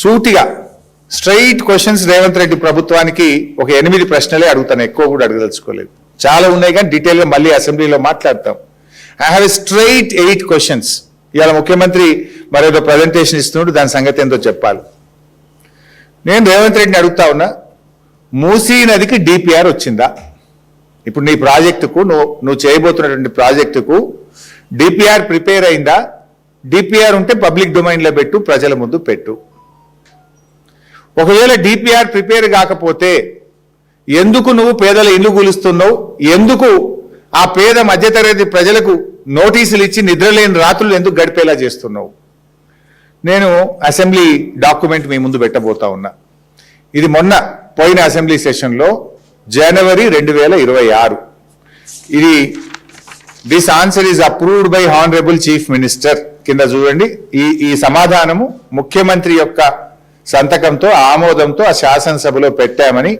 సూటిగా straight questions Revanth Reddy ప్రభుత్వానికి ఒక 8 ప్రశ్నలే అడుగుతాను, ఎక్కువ కూడా అడగదలుచుకోలేదు. చాలా ఉన్నాయి కానీ డీటెయిల్గా మళ్ళీ అసెంబ్లీలో మాట్లాడతాం. I have a straight 8 questions. ఇవాళ ముఖ్యమంత్రి మరేదో ప్రజెంటేషన్ ఇస్తున్నాడు, దాని సంగతి ఏందో చెప్పాలి. నేను రేవంత్ రెడ్డిని అడుగుతా ఉన్నా, మూసీ నదికి డిపిఆర్ వచ్చిందా? ఇప్పుడు నీ ప్రాజెక్టుకు నువ్వు చేయబోతున్నటువంటి ప్రాజెక్టుకు డిపిఆర్ ప్రిపేర్ అయిందా? డిపిఆర్ ఉంటే పబ్లిక్ డొమైన్లో పెట్టు, ప్రజల ముందు పెట్టు. ఒకవేళ డిపిఆర్ ప్రిపేర్ కాకపోతే ఎందుకు నువ్వు పేదల ఇల్లు కూలుస్తున్నావు? ఎందుకు ఆ పేద మధ్యతరగతి ప్రజలకు నోటీసులు ఇచ్చి నిద్రలేని రాత్రులు ఎందుకు గడిపేలా చేస్తున్నావు? నేను అసెంబ్లీ డాక్యుమెంట్ మీ ముందు పెట్టబోతా ఉన్నా. ఇది మొన్న పోయిన అసెంబ్లీ సెషన్లో జనవరి 2026. ఇది this answer is approved by honourable chief minister కింద చూడండి. ఈ సమాధానము ముఖ్యమంత్రి యొక్క సంతకంతో ఆమోదంతో ఆ శాసనసభలో పెట్టామని,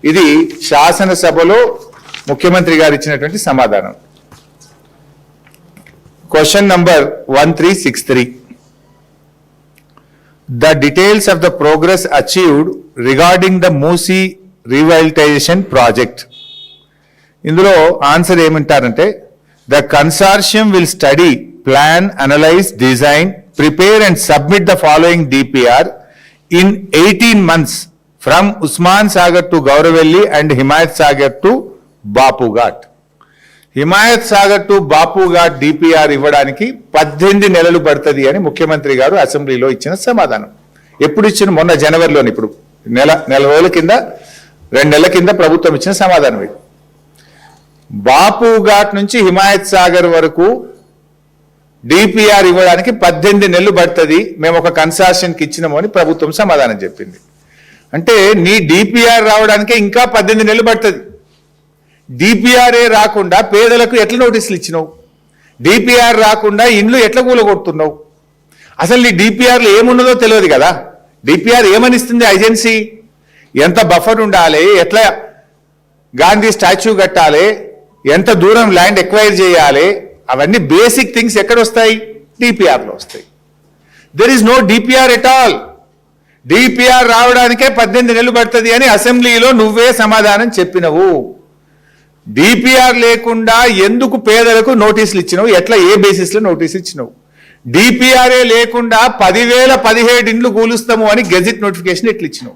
ఇది శాసనసభలో ముఖ్యమంత్రి గారు ఇచ్చినటువంటి సమాధానం. Question number 1363. The details of the progress achieved regarding the Moosi revitalization project. ఇందులో ఆన్సర్ ఏమంటారంటే, the consortium will study, plan, analyze, design, prepare and submit the following DPR in 18 months from Usman Sagar to Gauravelli and Himayat Sagar to Bapu Ghat. Himayat Sagar to Bapu ghat DPR ఇవ్వడానికి 18 నెలలు పడుతుంది అని ముఖ్యమంత్రి గారు అసెంబ్లీలో ఇచ్చిన సమాధానం. ఎప్పుడు ఇచ్చిన? మొన్న జనవరిలోని. ఇప్పుడు నెల రోజుల కింద, 2 నెలల కింద ప్రభుత్వం ఇచ్చిన సమాధానం ఇది. బాపు ఘాట్ నుంచి హిమాయత్ సాగర్ వరకు డిపిఆర్ ఇవ్వడానికి 18 నెలలు పడుతుంది, మేము ఒక కన్సార్షన్కి ఇచ్చినాము అని ప్రభుత్వం సమాధానం చెప్పింది. అంటే నీ డిపిఆర్ రావడానికే ఇంకా 18 నెలలు పడుతుంది. డిపిఆర్ఏ రాకుండా పేదలకు ఎట్లా నోటీసులు ఇచ్చినావు? డిపిఆర్ రాకుండా ఇండ్లు ఎట్లా కూలగొడుతున్నావు? అసలు నీ డిపిఆర్లో ఏమున్నదో తెలియదు కదా. డిపిఆర్ ఏమనిస్తుంది ఏజెన్సీ? ఎంత బఫర్ ఉండాలి, ఎట్లా గాంధీ స్టాచ్యూ కట్టాలి, ఎంత దూరం ల్యాండ్ ఎక్వైర్ చేయాలి, అవన్నీ బేసిక్ థింగ్స్ ఎక్కడ వస్తాయి? డిపిఆర్లో వస్తాయి. There is no DPR at all. DPR రావడానికే 18 నెలలు పడుతుంది అని అసెంబ్లీలో నువ్వే సమాధానం చెప్పినవు. డిపిఆర్ లేకుండా ఎందుకు పేదలకు నోటీసులు ఇచ్చినావు? ఎట్లా, ఏ బేసిస్లో నోటీస్ ఇచ్చినావు? డిపిఆర్ఏ లేకుండా 10,017 ఇండ్లు కూలుస్తాము అని గెజిట్ నోటిఫికేషన్ ఎట్లా ఇచ్చినావు?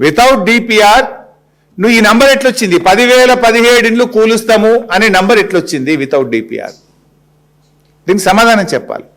వితౌట్ డిపిఆర్ నువ్వు ఈ నంబర్ ఎట్లొచ్చింది? 10,017 ఇండ్లు కూలుస్తాము అనే నంబర్ ఎట్లొచ్చింది వితౌట్ డిపిఆర్? దీనికి సమాధానం చెప్పాలి.